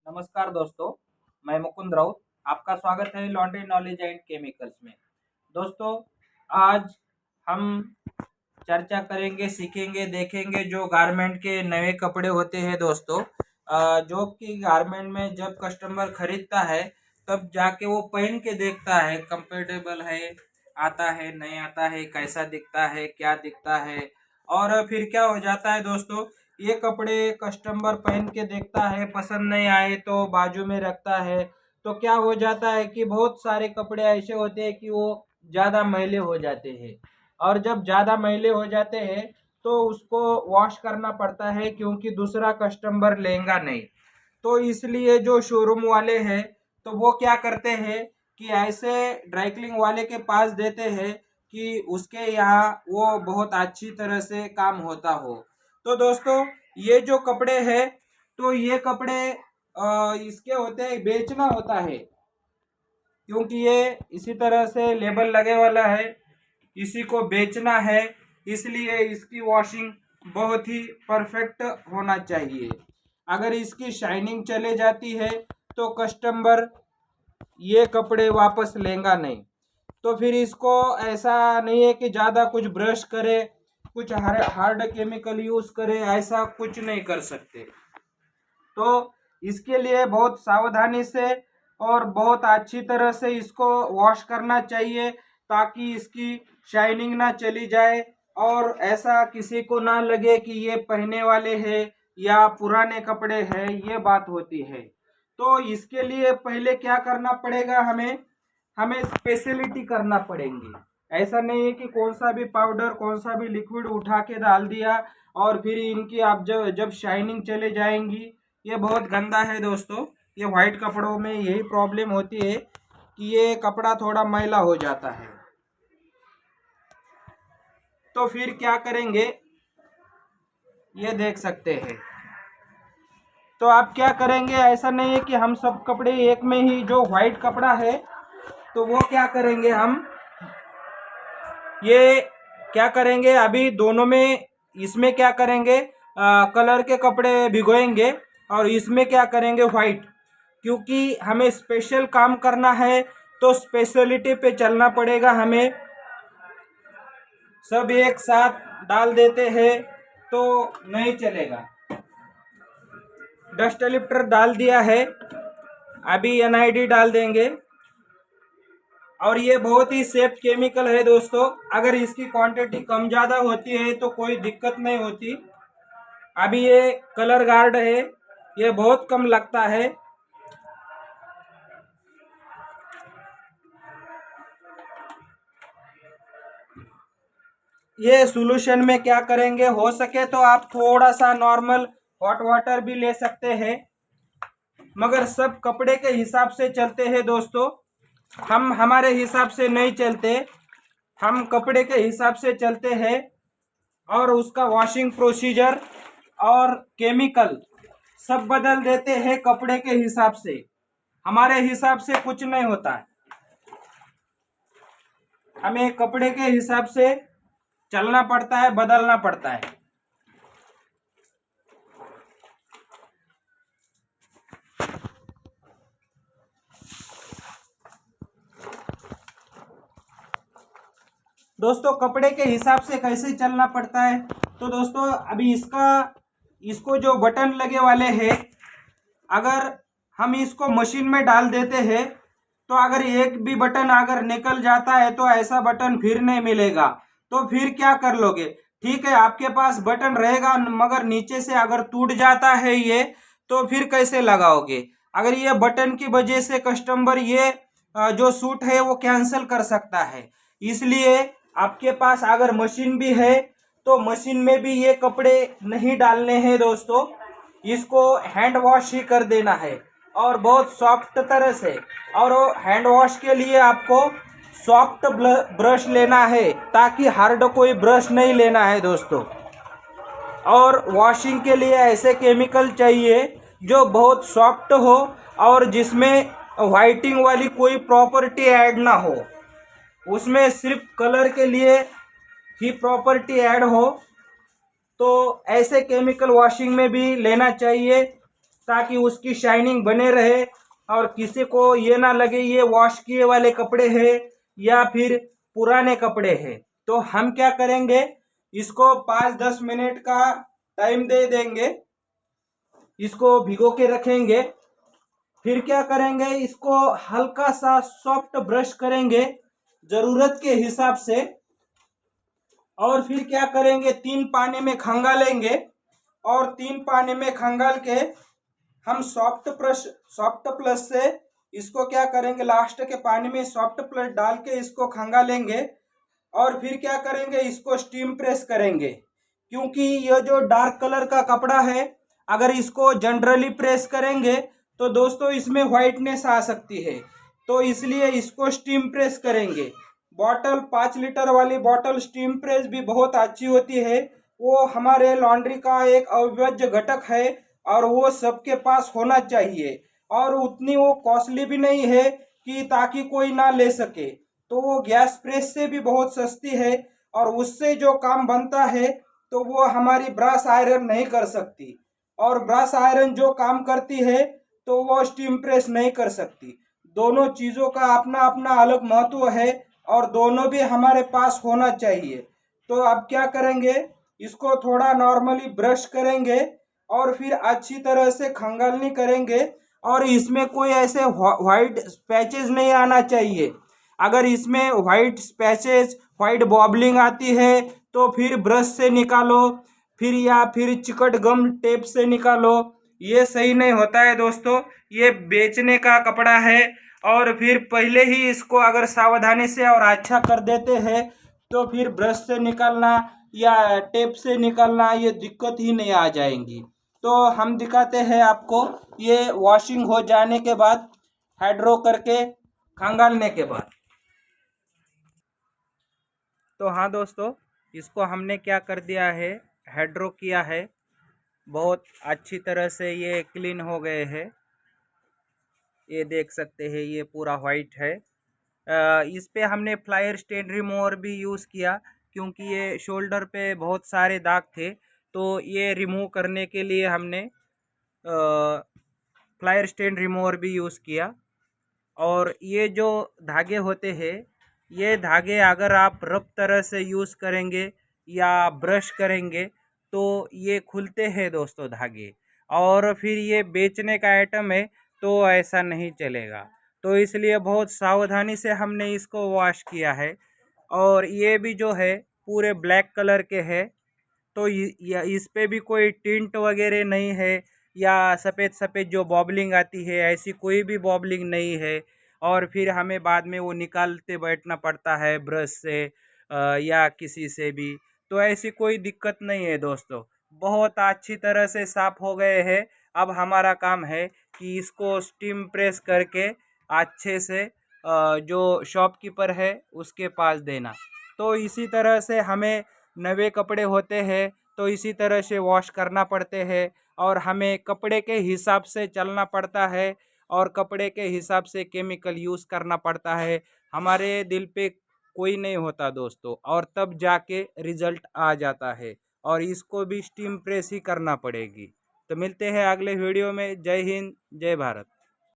नमस्कार दोस्तों, मैं मुकुंद राउत। आपका स्वागत है लॉन्ड्री नॉलेज एंड केमिकल्स में। दोस्तों, आज हम चर्चा करेंगे, सीखेंगे, देखेंगे जो गारमेंट के नए कपड़े होते हैं दोस्तों। जो कि गारमेंट में जब कस्टमर खरीदता है तब जाके वो पहन के देखता है कंफर्टेबल है, आता है नहीं आता है, कैसा दिखता है, क्या दिखता है। और फिर क्या हो जाता है दोस्तों, ये कपड़े कस्टमर पहन के देखता है, पसंद नहीं आए तो बाजू में रखता है। तो क्या हो जाता है कि बहुत सारे कपड़े ऐसे होते हैं कि वो ज़्यादा मैले हो जाते हैं। और जब ज़्यादा मैले हो जाते हैं तो उसको वॉश करना पड़ता है, क्योंकि दूसरा कस्टमर लेगा नहीं। तो इसलिए जो शोरूम वाले हैं तो वो क्या करते हैं कि ऐसे ड्राई क्लीनिंग वाले के पास देते हैं कि उसके यहाँ वो बहुत अच्छी तरह से काम होता हो। तो दोस्तों, ये जो कपड़े हैं तो ये कपड़े इसके होते हैं, बेचना होता है, क्योंकि ये इसी तरह से लेबल लगे वाला है, इसी को बेचना है। इसलिए इसकी वॉशिंग बहुत ही परफेक्ट होना चाहिए। अगर इसकी शाइनिंग चले जाती है तो कस्टमर ये कपड़े वापस लेगा नहीं। तो फिर इसको ऐसा नहीं है कि ज़्यादा कुछ ब्रश करे, कुछ हार्ड केमिकल यूज़ करे, ऐसा कुछ नहीं कर सकते। तो इसके लिए बहुत सावधानी से और बहुत अच्छी तरह से इसको वॉश करना चाहिए, ताकि इसकी शाइनिंग ना चली जाए और ऐसा किसी को ना लगे कि ये पहने वाले हैं या पुराने कपड़े हैं, ये बात होती है। तो इसके लिए पहले क्या करना पड़ेगा, हमें हमें स्पेशलिटी करना पड़ेगी। ऐसा नहीं है कि कौन सा भी पाउडर, कौन सा भी लिक्विड उठा के डाल दिया और फिर इनकी आप जब जब शाइनिंग चले जाएंगी। ये बहुत गंदा है दोस्तों। ये वाइट कपड़ों में यही प्रॉब्लम होती है कि ये कपड़ा थोड़ा मैला हो जाता है। तो फिर क्या करेंगे, ये देख सकते हैं। तो आप क्या करेंगे, ऐसा नहीं है कि हम सब कपड़े एक में ही, जो वाइट कपड़ा है तो वो क्या करेंगे, हम ये क्या करेंगे अभी दोनों में, इसमें क्या करेंगे, कलर के कपड़े भिगोएंगे और इसमें क्या करेंगे, वाइट। क्योंकि हमें स्पेशल काम करना है तो स्पेशलिटी पे चलना पड़ेगा हमें। सब एक साथ डाल देते हैं तो नहीं चलेगा। डस्ट लिफ्टर डाल दिया है, अभी NID डाल देंगे। और ये बहुत ही सेफ केमिकल है दोस्तों। अगर इसकी क्वांटिटी कम ज़्यादा होती है तो कोई दिक्कत नहीं होती। अभी ये कलर गार्ड है, ये बहुत कम लगता है। ये सॉल्यूशन में क्या करेंगे, हो सके तो आप थोड़ा सा नॉर्मल हॉट वाटर भी ले सकते हैं, मगर सब कपड़े के हिसाब से चलते हैं दोस्तों। हम हमारे हिसाब से नहीं चलते, हम कपड़े के हिसाब से चलते हैं और उसका वॉशिंग प्रोसीजर और केमिकल सब बदल देते हैं कपड़े के हिसाब से। हमारे हिसाब से कुछ नहीं होता है, हमें कपड़े के हिसाब से चलना पड़ता है, बदलना पड़ता है। दोस्तों, कपड़े के हिसाब से कैसे चलना पड़ता है, तो दोस्तों अभी इसको जो बटन लगे वाले हैं, अगर हम इसको मशीन में डाल देते हैं तो अगर एक भी बटन अगर निकल जाता है तो ऐसा बटन फिर नहीं मिलेगा। तो फिर क्या कर लोगे, ठीक है आपके पास बटन रहेगा, मगर नीचे से अगर टूट जाता है ये, तो फिर कैसे लगाओगे। अगर ये बटन की वजह से कस्टमर ये जो सूट है वो कैंसिल कर सकता है। इसलिए आपके पास अगर मशीन भी है तो मशीन में भी ये कपड़े नहीं डालने हैं दोस्तों, इसको हैंड वॉश ही कर देना है और बहुत सॉफ्ट तरह से। और हैंड वॉश के लिए आपको सॉफ्ट ब्रश लेना है, ताकि हार्ड कोई ब्रश नहीं लेना है दोस्तों। और वॉशिंग के लिए ऐसे केमिकल चाहिए जो बहुत सॉफ्ट हो और जिसमें वाइटिंग वाली कोई प्रॉपर्टी ऐड ना हो, उसमें सिर्फ कलर के लिए ही प्रॉपर्टी ऐड हो। तो ऐसे केमिकल वॉशिंग में भी लेना चाहिए। ताकि उसकी शाइनिंग बने रहे और किसी को ये ना लगे ये वॉश किए वाले कपड़े हैं या फिर पुराने कपड़े हैं। तो हम क्या करेंगे, इसको 5-10 मिनट का टाइम दे देंगे, इसको भिगो के रखेंगे। फिर क्या करेंगे, इसको हल्का सा सॉफ्ट ब्रश करेंगे जरूरत के हिसाब से। और फिर क्या करेंगे, 3 पानी में खंगालेंगे और 3 पानी में खंगाल के हम सॉफ्ट प्लस से इसको क्या करेंगे, लास्ट के पानी में सॉफ्ट प्लस डाल के इसको खंगालेंगे। और फिर क्या करेंगे, इसको स्टीम प्रेस करेंगे, क्योंकि ये जो डार्क कलर का कपड़ा है अगर इसको जनरली प्रेस करेंगे तो दोस्तों इसमें व्हाइटनेस आ सकती है, तो इसलिए इसको स्टीम प्रेस करेंगे। बॉटल 5 लीटर वाली बॉटल स्टीम प्रेस भी बहुत अच्छी होती है, वो हमारे लॉन्ड्री का एक अविभाज्य घटक है और वो सबके पास होना चाहिए। और उतनी वो कॉस्टली भी नहीं है कि ताकि कोई ना ले सके, तो वो गैस प्रेस से भी बहुत सस्ती है और उससे जो काम बनता है तो वो हमारी ब्रश आयरन नहीं कर सकती, और ब्रश आयरन जो काम करती है तो वो स्टीम प्रेस नहीं कर सकती। दोनों चीज़ों का अपना अपना अलग महत्व है और दोनों भी हमारे पास होना चाहिए। तो अब क्या करेंगे, इसको थोड़ा नॉर्मली ब्रश करेंगे और फिर अच्छी तरह से खंगालनी करेंगे और इसमें कोई ऐसे वाइट पैचेस नहीं आना चाहिए। अगर इसमें वाइट पैचेस, वाइट बॉबलिंग आती है तो फिर ब्रश से निकालो, फिर या फिर चिकट गम टेप से निकालो, ये सही नहीं होता है दोस्तों। ये बेचने का कपड़ा है और फिर पहले ही इसको अगर सावधानी से और अच्छा कर देते हैं तो फिर ब्रश से निकालना या टेप से निकालना ये दिक्कत ही नहीं आ जाएंगी। तो हम दिखाते हैं आपको ये वॉशिंग हो जाने के बाद, हाइड्रो करके खंगालने के बाद। तो हाँ दोस्तों, इसको हमने क्या कर दिया है, हाइड्रो किया है, बहुत अच्छी तरह से ये क्लीन हो गए हैं। ये देख सकते हैं ये पूरा वाइट है। इस पे हमने फ्लायर स्टेन रिमूवर भी यूज़ किया क्योंकि ये शोल्डर पे बहुत सारे दाग थे, तो ये रिमूव करने के लिए हमने फ्लायर स्टेन रिमूवर भी यूज़ किया। और ये जो धागे होते हैं, ये धागे अगर आप रफ तरह से यूज़ करेंगे या ब्रश करेंगे तो ये खुलते हैं दोस्तों धागे, और फिर ये बेचने का आइटम है तो ऐसा नहीं चलेगा। तो इसलिए बहुत सावधानी से हमने इसको वॉश किया है। और ये भी जो है पूरे ब्लैक कलर के है, तो इस पे भी कोई टिंट वगैरह नहीं है या सफ़ेद सफ़ेद जो बॉबलिंग आती है ऐसी कोई भी बॉबलिंग नहीं है। और फिर हमें बाद में वो निकालते बैठना पड़ता है ब्रश से या किसी से भी, तो ऐसी कोई दिक्कत नहीं है दोस्तों। बहुत अच्छी तरह से साफ़ हो गए हैं। अब हमारा काम है कि इसको स्टीम प्रेस करके अच्छे से जो शॉपकीपर है उसके पास देना। तो इसी तरह से हमें नए कपड़े होते हैं तो इसी तरह से वॉश करना पड़ते हैं और हमें कपड़े के हिसाब से चलना पड़ता है और कपड़े के हिसाब से केमिकल यूज़ करना पड़ता है। हमारे दिल पे कोई नहीं होता दोस्तों, और तब जाके रिज़ल्ट आ जाता है, और इसको भी स्टीम प्रेस ही करना पड़ेगी। तो मिलते हैं अगले वीडियो में। जय हिंद, जय भारत।